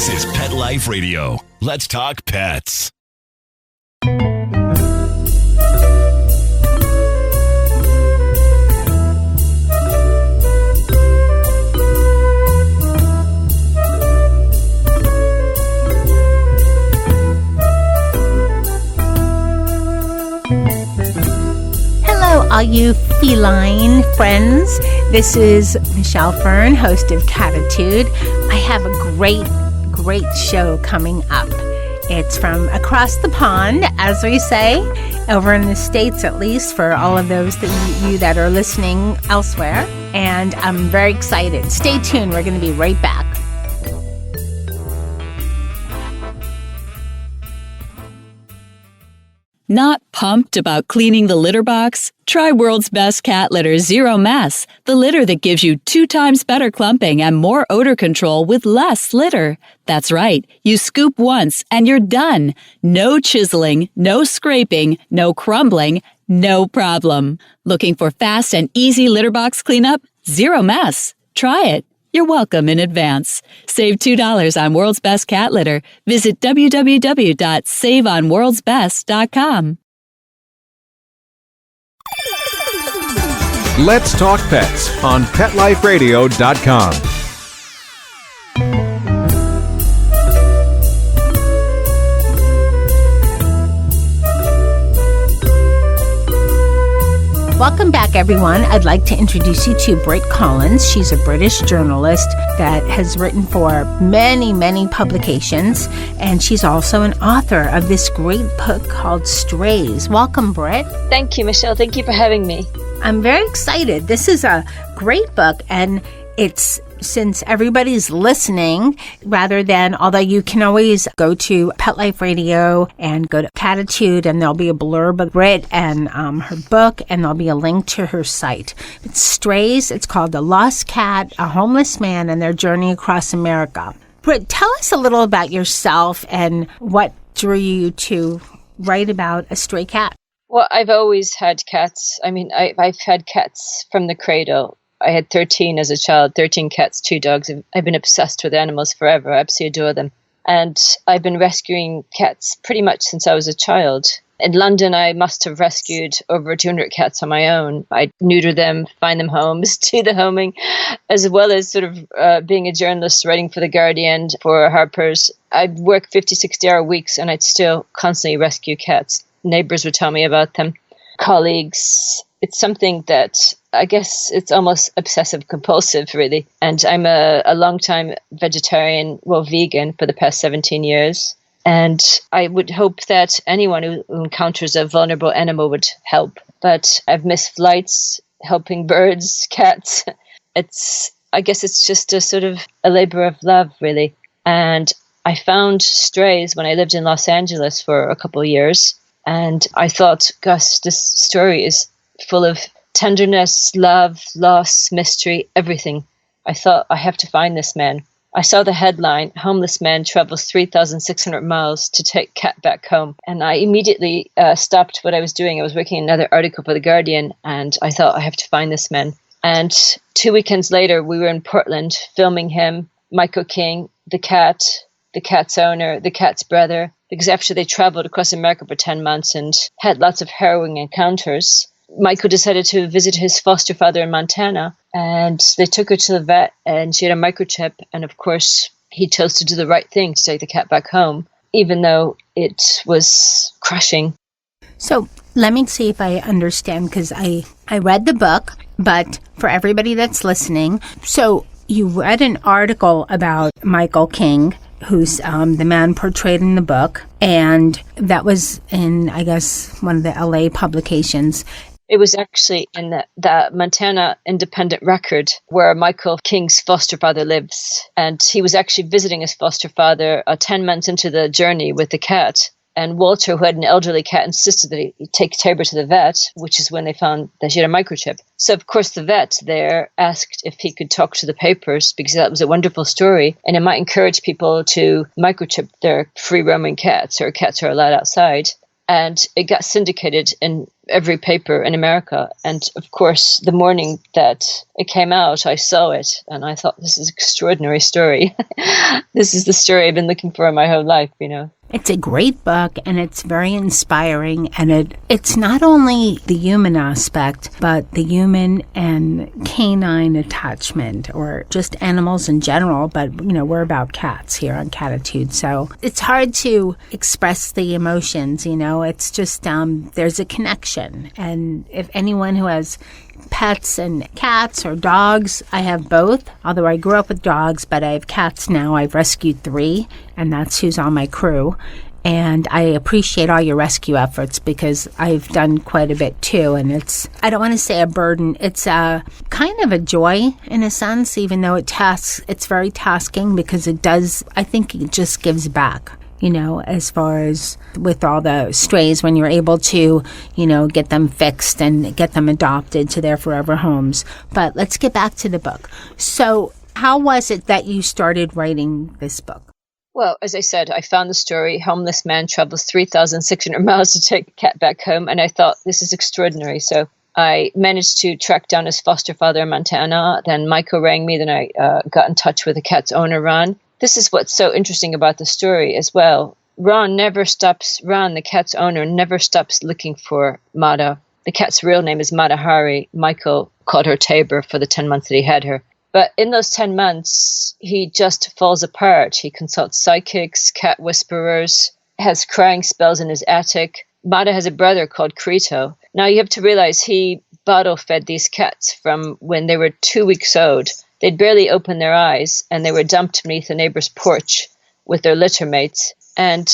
This is Pet Life Radio. Let's talk pets. All you feline friends, this is Michelle Fern, host of Cattitude. I have a great show coming up. It's from across the pond, as we say, over in the States at least, for all of those you that are listening elsewhere. And I'm very excited. Stay tuned. We're going to be right back. Not pumped about cleaning the litter box? Try World's Best Cat Litter Zero Mess, the litter that gives you 2 times better clumping and more odor control with less litter. That's right, you scoop once and you're done. No chiseling, no scraping, no crumbling, no problem. Looking for fast and easy litter box cleanup? Zero Mess. Try it. You're welcome in advance. Save $2 on World's Best Cat Litter. Visit www.saveonworldsbest.com. Let's Talk Pets on PetLifeRadio.com. Welcome back, everyone. I'd like to introduce you to Britt Collins. She's a British journalist that has written for many publications, and she's also an author of this great book called Strays. Welcome, Britt. Thank you, Michelle. Thank you for having me. I'm very excited. This is a great book, and it's since everybody's listening, although you can always go to Pet Life Radio and go to Cattitude, and there'll be a blurb of Britt and her book, and there'll be a link to her site. It's Strays. It's called The Lost Cat, a Homeless Man, and Their Journey Across America. Britt, tell us a little about yourself and what drew you to write about a stray cat. Well, I've always had cats. I mean, I've had cats from the cradle. I had 13 as a child, 13 cats, 2 dogs. I've been obsessed with animals forever. I absolutely adore them. And I've been rescuing cats pretty much since I was a child. In London, I must have rescued over 200 cats on my own. I neuter them, find them homes, do the homing, as well as sort of being a journalist, writing for The Guardian, for Harper's. I'd work 50, 60-hour weeks, and I'd still constantly rescue cats. Neighbors would tell me about them. Colleagues. It's something that I guess it's almost obsessive compulsive, really. And I'm a long-time vegetarian, vegan for the past 17 years. And I would hope that anyone who encounters a vulnerable animal would help. But I've missed flights, helping birds, cats. I guess it's just a sort of a labor of love, really. And I found Strays when I lived in Los Angeles for a couple of years. And I thought, gosh, this story is full of tenderness, love, loss, mystery, everything. I thought, I have to find this man. I saw the headline, Homeless Man Travels 3,600 Miles to Take Cat Back Home. And I immediately stopped what I was doing. I was working on another article for The Guardian, and I thought, I have to find this man. And 2 weekends later, we were in Portland filming him, Michael King, the cat's owner, the cat's brother, because after they traveled across America for 10 months and had lots of harrowing encounters, Michael decided to visit his foster father in Montana, and they took her to the vet, and she had a microchip. And of course, he chose to do the right thing to take the cat back home, even though it was crushing. So let me see if I understand, because I read the book, but for everybody that's listening, so you read an article about Michael King, who's the man portrayed in the book, and that was in, I guess, one of the LA publications. It was actually in the Montana Independent Record, where Michael King's foster father lives. And he was actually visiting his foster father 10 months into the journey with the cat. And Walter, who had an elderly cat, insisted that he take Tabor to the vet, which is when they found that she had a microchip. So, of course, the vet there asked if he could talk to the papers, because that was a wonderful story, and it might encourage people to microchip their free-roaming cats, or cats who are allowed outside. And it got syndicated in every paper in America. And of course, the morning that it came out, I saw it and I thought, this is an extraordinary story. This is the story I've been looking for my whole life, you know. It's a great book, and it's very inspiring, and it's not only the human aspect, but the human and canine attachment, or just animals in general, but, you know, we're about cats here on Cattitude, so it's hard to express the emotions, you know, it's just, there's a connection, and if anyone who has pets and cats or dogs, I have both, although I grew up with dogs, but I have cats now. I've rescued 3, and that's who's on my crew. And I appreciate all your rescue efforts because I've done quite a bit too. And it's, I don't want to say a burden, it's a kind of a joy in a sense, even though it's very tasking because it does, I think it just gives back. You know, as far as with all the strays, when you're able to, you know, get them fixed and get them adopted to their forever homes. But let's get back to the book. So how was it that you started writing this book? Well, as I said, I found the story, homeless man travels 3,600 miles to take a cat back home. And I thought, this is extraordinary. So I managed to track down his foster father in Montana. Then Michael rang me. Then I got in touch with the cat's owner, Ron. This is what's so interesting about the story as well. Ron, the cat's owner, never stops looking for Mata. The cat's real name is Mata Hari. Michael called her Tabor for the 10 months that he had her. But in those 10 months, he just falls apart. He consults psychics, cat whisperers, has crying spells in his attic. Mata has a brother called Crito. Now you have to realize he bottle fed these cats from when they were 2 weeks old. They'd barely opened their eyes, and they were dumped beneath a neighbor's porch with their litter mates. And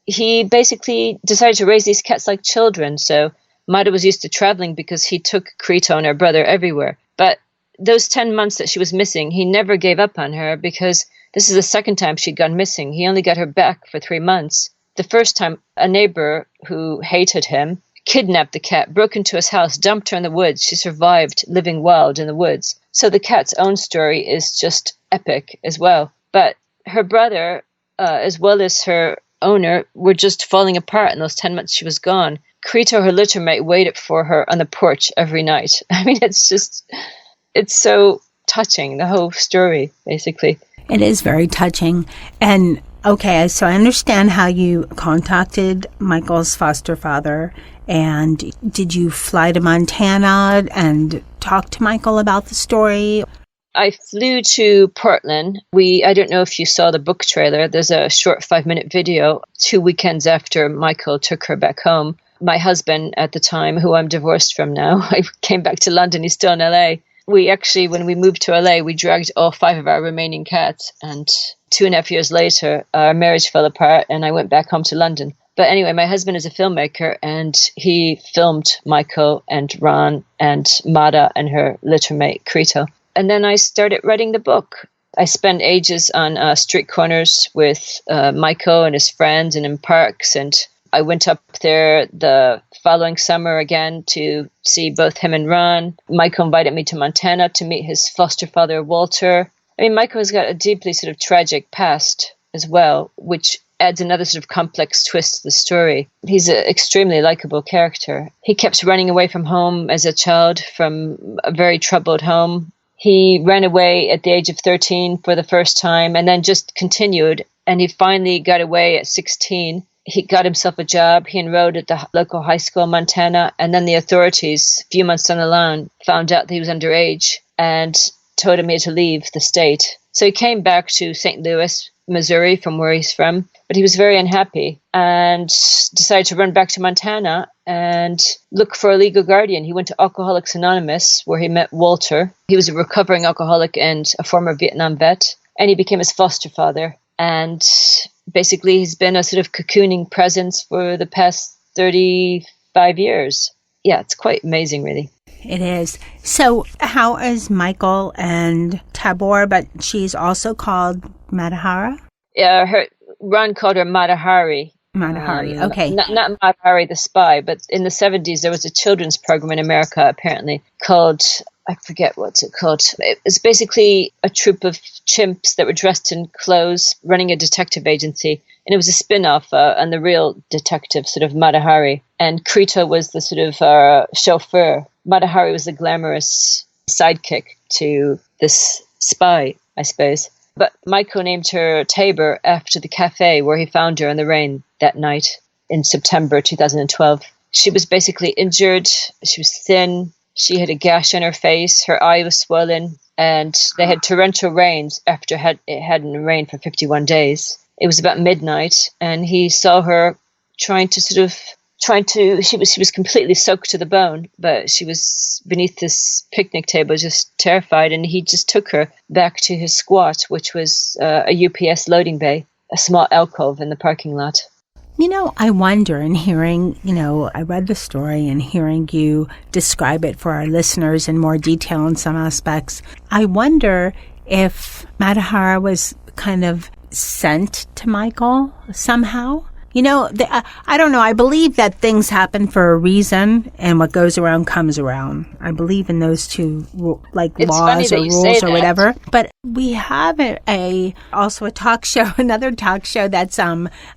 he basically decided to raise these cats like children. So Mata was used to traveling because he took Crito and her brother everywhere. But those 10 months that she was missing, he never gave up on her because this is the second time she'd gone missing. He only got her back for 3 months. The first time, a neighbor who hated him kidnapped the cat, broke into his house, dumped her in the woods. She survived living wild in the woods. So the cat's own story is just epic as well. But her brother, as well as her owner, were just falling apart in those 10 months she was gone. Crito, her litter mate, waited for her on the porch every night. I mean, it's so touching, the whole story, basically. It is very touching. And okay, so I understand how you contacted Michael's foster father. And did you fly to Montana and talk to Michael about the story? I flew to Portland. I don't know if you saw the book trailer. There's a short 5-minute video 2 weekends after Michael took her back home. My husband at the time, who I'm divorced from now, I came back to London. He's still in LA. We actually, when we moved to LA, we dragged all 5 of our remaining cats. And 2.5 years later, our marriage fell apart and I went back home to London. But anyway, my husband is a filmmaker and he filmed Michael and Ron and Mata and her litter mate, Crito. And then I started writing the book. I spent ages on street corners with Michael and his friends and in parks. And I went up there the following summer again to see both him and Ron. Michael invited me to Montana to meet his foster father, Walter. I mean, Michael has got a deeply sort of tragic past as well, which adds another sort of complex twist to the story. He's an extremely likable character. He kept running away from home as a child, from a very troubled home. He ran away at the age of 13 for the first time and then just continued. And he finally got away at 16. He got himself a job. He enrolled at the local high school in Montana. And then the authorities, a few months down the line, found out that he was underage and told him he had to leave the state. So he came back to St. Louis, Missouri, from where he's from. But he was very unhappy and decided to run back to Montana and look for a legal guardian. He went to Alcoholics Anonymous, where he met Walter. He was a recovering alcoholic and a former Vietnam vet. And he became his foster father. And basically, he's been a sort of cocooning presence for the past 35 years. Yeah, it's quite amazing, really. It is. So how is Michael and Tabor, but she's also called Matahara? Yeah, Ron called her Mata Hari. Mata Hari, okay. Not Mata Hari the spy, but in the 70s there was a children's program in America, apparently, called I forget what's it called. It was basically a troupe of chimps that were dressed in clothes running a detective agency. And it was a spin-off, and the real detective, sort of Matahari. And Krita was the sort of chauffeur. Matahari was the glamorous sidekick to this spy, I suppose. But Michael named her Tabor after the cafe where he found her in the rain that night in September 2012. She was basically injured. She was thin. She had a gash on her face. Her eye was swollen. And they had torrential rains after it hadn't rained for 51 days. It was about midnight, and he saw her she was completely soaked to the bone, but she was beneath this picnic table just terrified, and he just took her back to his squat, which was a UPS loading bay, a small alcove in the parking lot. I wonder, in hearing, I read the story and hearing you describe it for our listeners in more detail in some aspects, I wonder if was kind of sent to Michael somehow. I don't know. I believe that things happen for a reason, and what goes around comes around. I believe in those two, laws or rules or whatever. But we have also a talk show, another talk show that's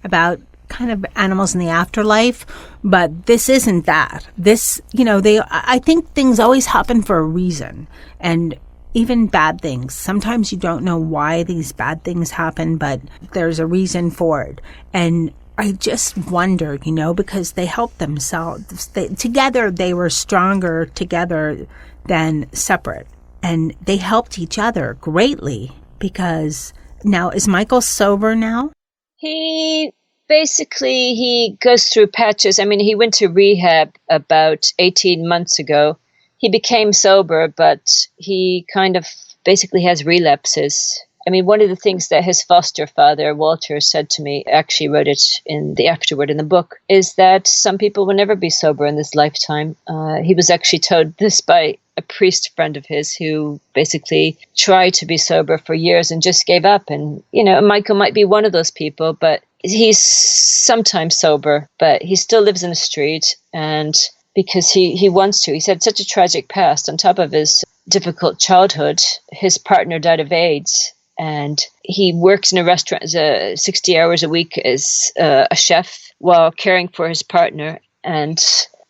about kind of animals in the afterlife. But this isn't that. This, I think things always happen for a reason, and even bad things. Sometimes you don't know why these bad things happen, but there's a reason for it. And I just wonder, because they helped themselves. Together, they were stronger together than separate. And they helped each other greatly because now, is Michael sober now? He goes through patches. I mean, he went to rehab about 18 months ago. He became sober, but he kind of basically has relapses. I mean, one of the things that his foster father, Walter, said to me, actually wrote it in the afterword in the book, is that some people will never be sober in this lifetime. He was actually told this by a priest friend of his who basically tried to be sober for years and just gave up. And, Michael might be one of those people, but he's sometimes sober, but he still lives in the street, and because he wants to. He's had such a tragic past. On top of his difficult childhood, his partner died of AIDS, and he works in a restaurant as 60 hours a week as a chef while caring for his partner. And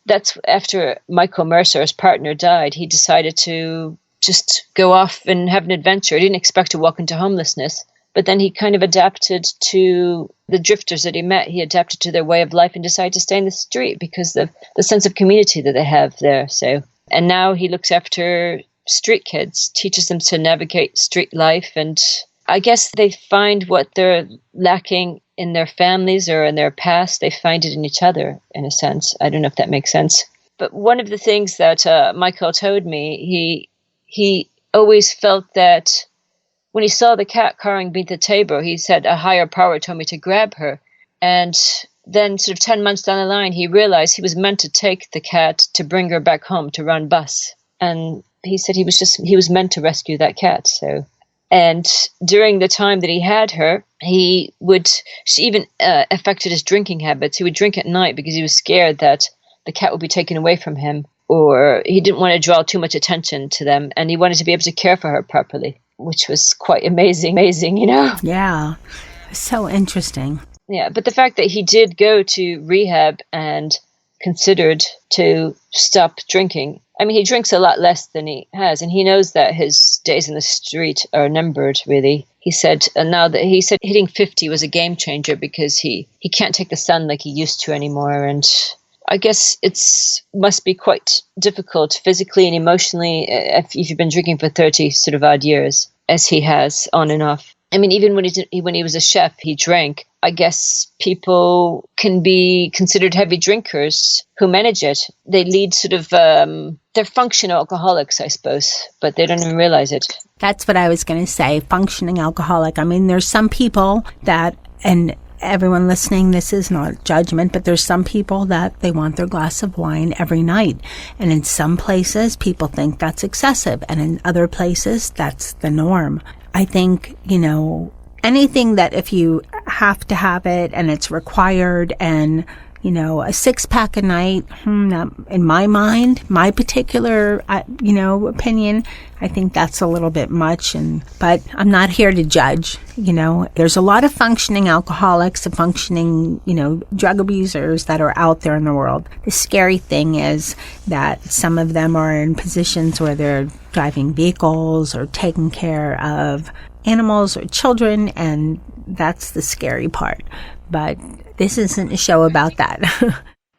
that's after Michael Mercer, his partner, died. He decided to just go off and have an adventure. He didn't expect to walk into homelessness. But then he kind of adapted to the drifters that he met. He adapted to their way of life and decided to stay in the street because of the sense of community that they have there. And now he looks after street kids, teaches them to navigate street life. And I guess they find what they're lacking in their families or in their past. They find it in each other, in a sense. I don't know if that makes sense. But one of the things that Michael told me, he always felt that when he saw the cat cowering beneath the table, he said a higher power told me to grab her. And then sort of 10 months down the line, he realized he was meant to take the cat to bring her back home to run bus. And he said he was meant to rescue that cat. And during the time that he had her, she even affected his drinking habits. He would drink at night because he was scared that the cat would be taken away from him, or he didn't want to draw too much attention to them. And he wanted to be able to care for her properly, which was quite amazing, Yeah, so interesting. Yeah, but the fact that he did go to rehab and considered to stop drinking. I mean, he drinks a lot less than he has, and he knows that his days in the street are numbered, really. He said hitting 50 was a game changer because he can't take the sun like he used to anymore. And I guess must be quite difficult physically and emotionally if you've been drinking for 30 sort of odd years, as he has on and off. I mean, even when he was a chef, he drank. I guess people can be considered heavy drinkers who manage it. They lead sort of, they're functional alcoholics, I suppose, but they don't even realize it. That's what I was going to say, functioning alcoholic. I mean, there's some people that, and everyone listening, this is not judgment, but there's some people that they want their glass of wine every night. And in some places, people think that's excessive. And in other places, that's the norm. I think, anything that if you have to have it and it's required and A 6-pack a night, in my mind, my particular, opinion, I think that's a little bit much. But I'm not here to judge. There's a lot of functioning alcoholics and functioning, drug abusers that are out there in the world. The scary thing is that some of them are in positions where they're driving vehicles or taking care of animals or children, and that's the scary part. But this isn't a show about that.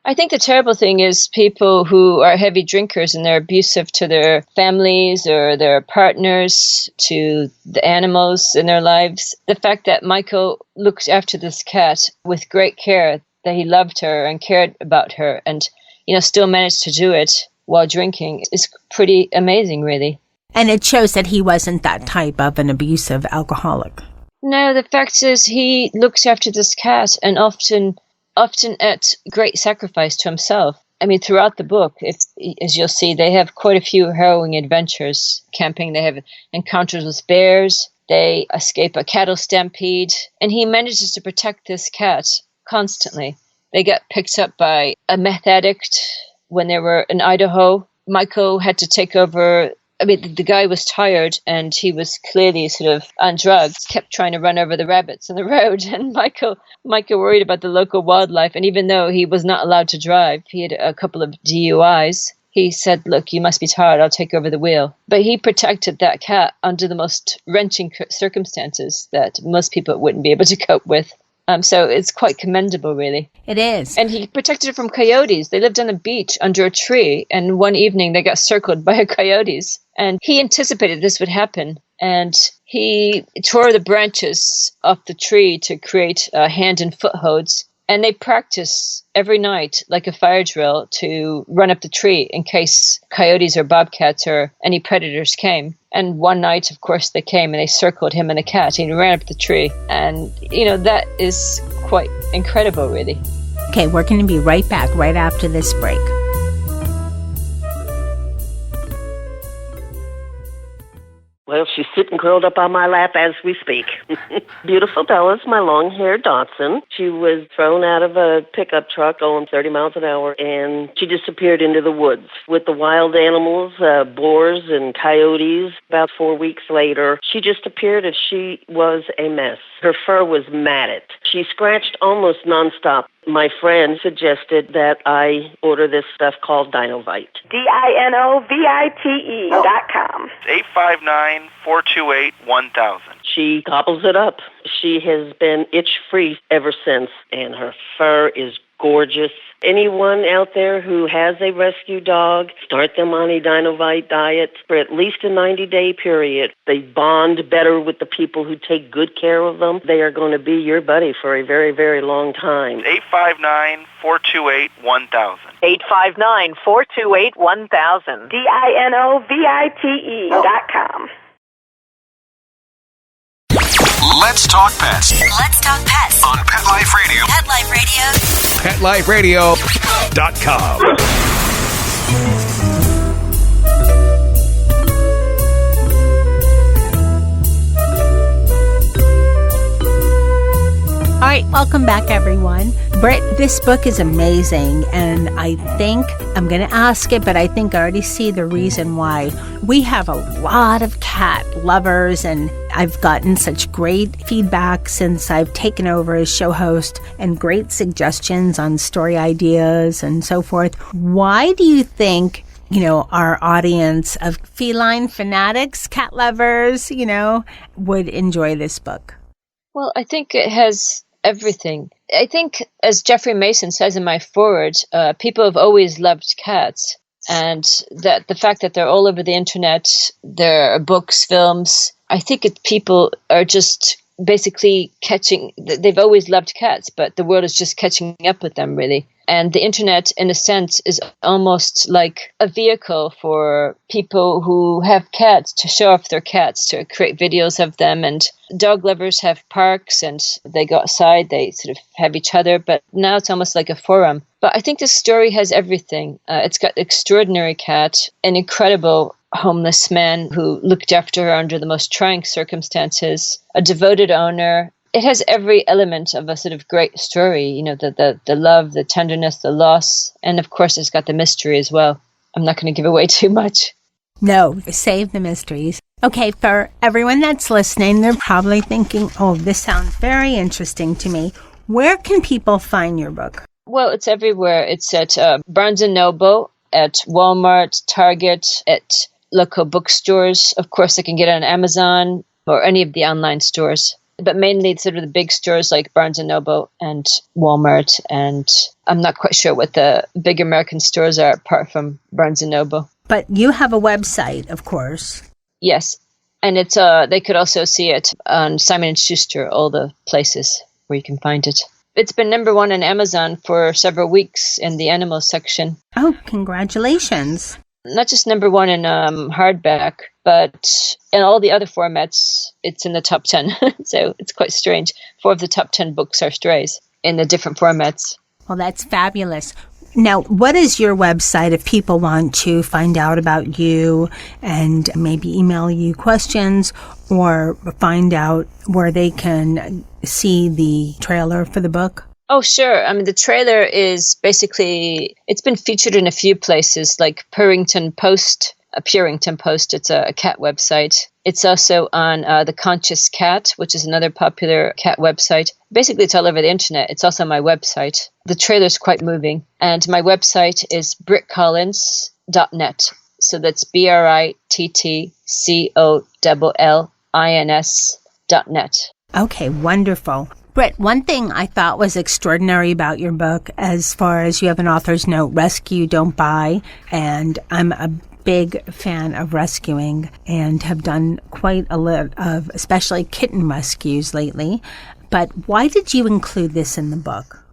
I think the terrible thing is people who are heavy drinkers and they're abusive to their families or their partners, to the animals in their lives. The fact that Michael looked after this cat with great care, that he loved her and cared about her and, still managed to do it while drinking is pretty amazing, really. And it shows that he wasn't that type of an abusive alcoholic. No, the fact is he looked after this cat and often at great sacrifice to himself. I mean, throughout the book, as you'll see, they have quite a few harrowing adventures camping. They have encounters with bears. They escape a cattle stampede. And he manages to protect this cat constantly. They got picked up by a meth addict when they were in Idaho. Michael had to take over. I mean, the guy was tired and he was clearly sort of on drugs, kept trying to run over the rabbits on the road. And Michael worried about the local wildlife. And even though he was not allowed to drive, he had a couple of DUIs. He said, look, you must be tired. I'll take over the wheel. But he protected that cat under the most wrenching circumstances that most people wouldn't be able to cope with. So it's quite commendable, really. It is. And he protected her from coyotes. They lived on a beach under a tree, and one evening they got circled by coyotes. And he anticipated this would happen, and he tore the branches off the tree to create hand and foot holds. And they practice every night, like a fire drill, to run up the tree in case coyotes or bobcats or any predators came. And one night, of course, they came and they circled him and the cat, and he ran up the tree. And, that is quite incredible, really. Okay, we're going to be right back right after this break. Well, she's sitting curled up on my lap as we speak. Beautiful Bella's my long-haired dachshund. She was thrown out of a pickup truck going 30 miles an hour, and she disappeared into the woods with the wild animals, boars and coyotes. About 4 weeks later, she just appeared and she was a mess. Her fur was matted. She scratched almost nonstop. My friend suggested that I order this stuff called Dinovite. DINOVITE.com. 859-428-1000. She gobbles it up. She has been itch-free ever since, and her fur is gorgeous. Anyone out there who has a rescue dog, start them on a Dinovite diet for at least a 90-day period. They bond better with the people who take good care of them. They are going to be your buddy for a very, very long time. 859-428-1000. 859-428-1000. DINOVITE.com. Let's talk pets. Let's talk pets On Pet Life Radio. Pet Life Radio. PetLifeRadio.com. All right, welcome back, everyone. Britt, this book is amazing, and I think I'm going to ask it, but I think I already see the reason why. We have a lot of cat lovers, and I've gotten such great feedback since I've taken over as show host and great suggestions on story ideas and so forth. Why do you think our audience of feline fanatics, cat lovers, would enjoy this book? Well, I think it has everything. I think, as Jeffrey Mason says in my foreword, people have always loved cats, and that the fact that they're all over the internet, there are books, films, I think people are just basically they've always loved cats, but the world is just catching up with them, really. And the internet, in a sense, is almost like a vehicle for people who have cats to show off their cats, to create videos of them. And dog lovers have parks and they go outside, they sort of have each other. But now it's almost like a forum. But I think this story has everything. It's got an extraordinary cat, an incredible homeless man who looked after her under the most trying circumstances, a devoted owner. it has every element of a sort of great story, you know, the love, the tenderness, the loss, and of course it's got the mystery as well. I'm not going to give away too much. No, save the mysteries. Okay, for everyone that's listening, they're probably thinking, oh, this sounds very interesting to me. Where can people find your book? Well, it's everywhere. It's at Barnes & Noble, at Walmart, Target, at local bookstores. Of course, they can get it on Amazon or any of the online stores. But mainly sort of the big stores like Barnes & Noble and Walmart. And I'm not quite sure what the big American stores are apart from Barnes & Noble. But you have a website, of course. Yes. And it's they could also see it on Simon & Schuster, all the places where you can find it. It's been number one on Amazon for several weeks in the animal section. Oh, congratulations. Not just number one in hardback, but in all the other formats, it's in the top 10. So it's quite strange. 4 of the top 10 books are strays in the different formats. Well, that's fabulous. Now, what is your website if people want to find out about you and maybe email you questions or find out where they can see the trailer for the book? Oh, sure. I mean, the trailer is basically, it's been featured in a few places like Purrington Post. It's a cat website. It's also on The Conscious Cat, which is another popular cat website. Basically, it's all over the internet. It's also on my website. The trailer's quite moving. And my website is brittcollins.net. So that's BrittCollins.net. Okay, wonderful. Britt, one thing I thought was extraordinary about your book, as far as you have an author's note, rescue, don't buy. And I'm a big fan of rescuing and have done quite a lot of especially kitten rescues lately. But why did you include this in the book?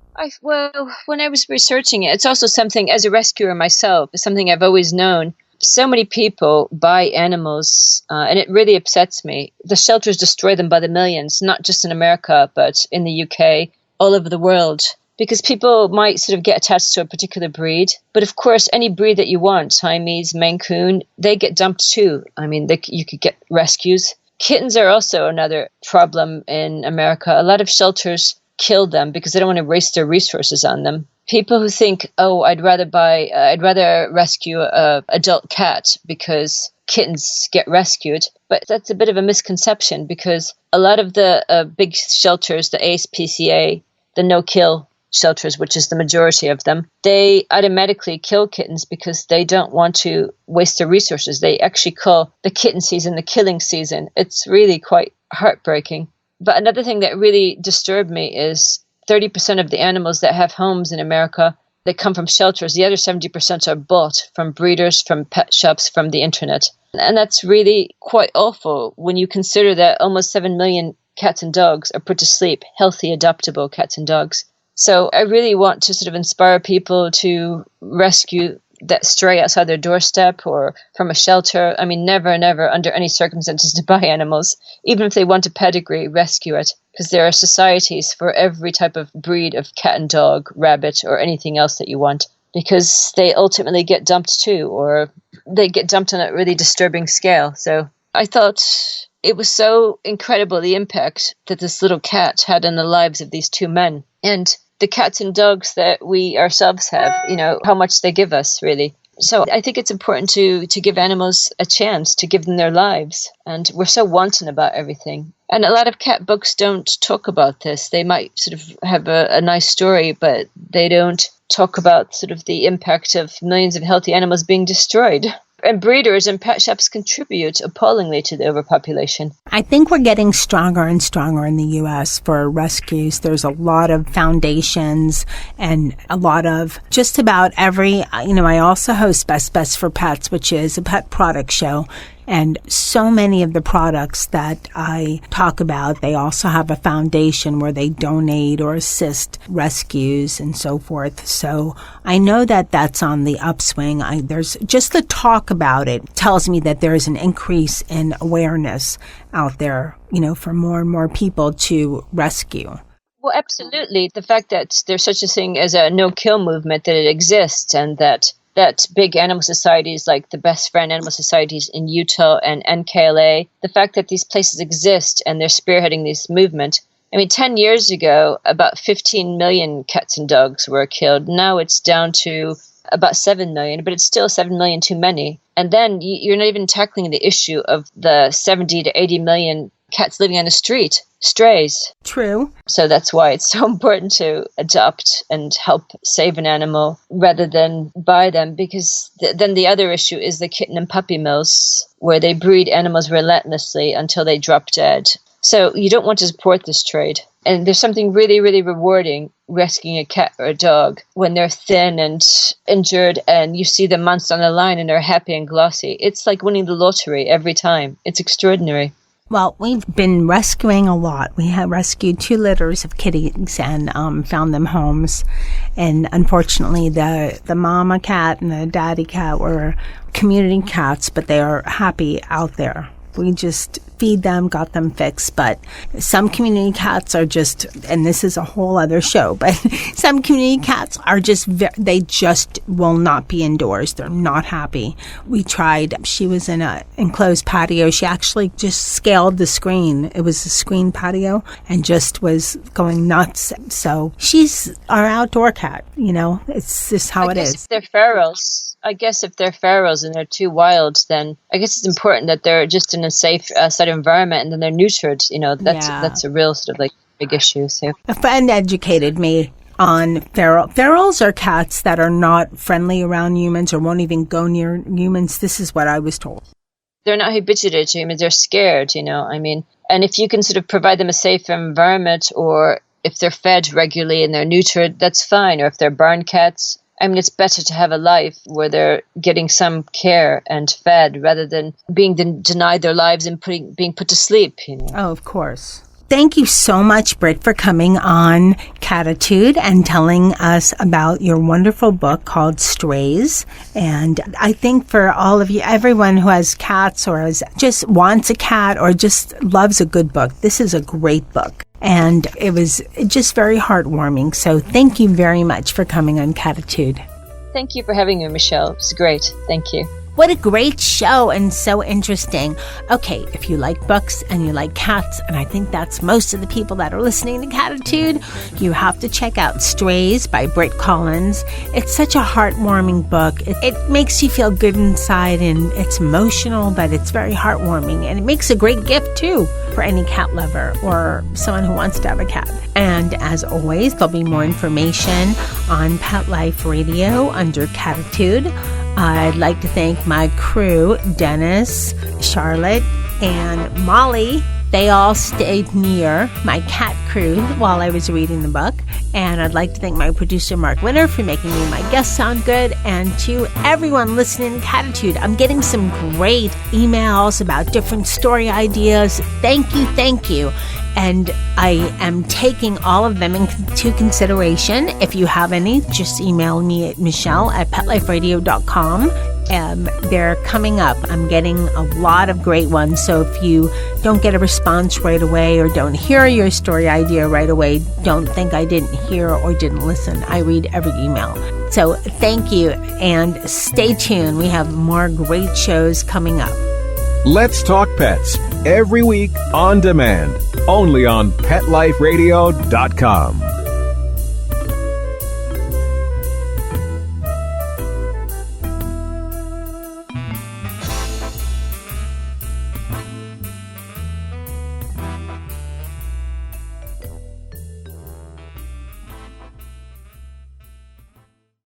Well, when I was researching it, it's also something, as a rescuer myself, it's something I've always known. So many people buy animals, and it really upsets me. The shelters destroy them by the millions, not just in America, but in the UK, all over the world. Because people might sort of get attached to a particular breed. But of course, any breed that you want, Siamese, Maine Coon, they get dumped too. I mean, you could get rescues. Kittens are also another problem in America. A lot of shelters kill them because they don't want to waste their resources on them. People who think, oh, I'd rather rescue a adult cat because kittens get rescued. But that's a bit of a misconception because a lot of the big shelters, the ASPCA, the no-kill shelters, which is the majority of them, they automatically kill kittens because they don't want to waste their resources. They actually call the kitten season the killing season. It's really quite heartbreaking. But another thing that really disturbed me is 30% of the animals that have homes in America, they come from shelters. The other 70% are bought from breeders, from pet shops, from the internet. And that's really quite awful when you consider that almost 7 million cats and dogs are put to sleep, healthy, adoptable cats and dogs. So I really want to sort of inspire people to rescue that stray outside their doorstep or from a shelter. I mean, never, never, under any circumstances, to buy animals. Even if they want a pedigree, rescue it. Because there are societies for every type of breed of cat and dog, rabbit, or anything else that you want. Because they ultimately get dumped too, or they get dumped on a really disturbing scale. So I thought it was so incredible, the impact that this little cat had in the lives of these two men. And the cats and dogs that we ourselves have, you know, how much they give us, really. So I think it's important to give animals a chance, to give them their lives. And we're so wanton about everything. And a lot of cat books don't talk about this. They might sort of have a nice story, but they don't talk about sort of the impact of millions of healthy animals being destroyed. And breeders and pet shops contribute appallingly to the overpopulation. I think we're getting stronger and stronger in the U.S. for rescues. There's a lot of foundations and a lot of just about every, I also host Best for Pets, which is a pet product show. And so many of the products that I talk about, they also have a foundation where they donate or assist rescues and so forth. So I know that that's on the upswing. There's just the talk about it tells me that there is an increase in awareness out there, for more and more people to rescue. Well, absolutely. The fact that there's such a thing as a no-kill movement, that it exists, and that big animal societies like the Best Friend Animal Societies in Utah and NKLA, the fact that these places exist and they're spearheading this movement, I mean, 10 years ago, about 15 million cats and dogs were killed. Now it's down to about 7 million, but it's still 7 million too many. And then you're not even tackling the issue of the 70 to 80 million cats living on the street, strays. True. So that's why it's so important to adopt and help save an animal rather than buy them, because then the other issue is the kitten and puppy mills, where they breed animals relentlessly until they drop dead. So you don't want to support this trade. And there's something really, really rewarding rescuing a cat or a dog when they're thin and injured and you see them months on the line and they're happy and glossy. It's like winning the lottery every time. It's extraordinary. Well, we've been rescuing a lot. We have rescued 2 litters of kitties and found them homes. And unfortunately, the mama cat and the daddy cat were community cats, but they are happy out there. We just feed them, got them fixed. But some community cats are just, and this is a whole other show, but some community cats are just, they just will not be indoors. They're not happy. We tried, she was in an enclosed patio. She actually just scaled the screen. It was a screen patio and just was going nuts. So she's our outdoor cat, it's just how it is. If they're ferals. I guess if they're ferals and they're too wild, then I guess it's important that they're just in a safe set environment and then they're neutered. That's a real sort of like big issue. So a friend educated me on ferals are cats that are not friendly around humans or won't even go near humans. This is what I was told. They're not habituated to humans. They're scared, and if you can sort of provide them a safe environment, or if they're fed regularly and they're neutered, that's fine. Or if they're barn cats, it's better to have a life where they're getting some care and fed rather than being denied their lives and being put to sleep. Oh, of course. Thank you so much, Britt, for coming on Cattitude and telling us about your wonderful book called Strays. And I think for all of you, everyone who has cats or just wants a cat or just loves a good book, this is a great book. And it was just very heartwarming. So thank you very much for coming on Cattitude. Thank you for having me, Michelle. It was great. Thank you. What a great show and so interesting. Okay, if you like books and you like cats, and I think that's most of the people that are listening to Cattitude, you have to check out Strays by Britt Collins. It's such a heartwarming book. It makes you feel good inside, and it's emotional, but it's very heartwarming. And it makes a great gift, too, for any cat lover or someone who wants to have a cat. And as always, there'll be more information on Pet Life Radio under Cattitude. I'd like to thank my crew, Dennis, Charlotte, and Molly. They all stayed near my cat crew while I was reading the book. And I'd like to thank my producer, Mark Winter, for making me my guest sound good. And to everyone listening to Cattitude, I'm getting some great emails about different story ideas. Thank you. And I am taking all of them into consideration. If you have any, just email me at michelle@petliferadio.com. They're coming up. I'm getting a lot of great ones. So if you don't get a response right away or don't hear your story idea right away, don't think I didn't hear or didn't listen. I read every email. So thank you and stay tuned. We have more great shows coming up. Let's Talk Pets, every week on demand, only on PetLifeRadio.com.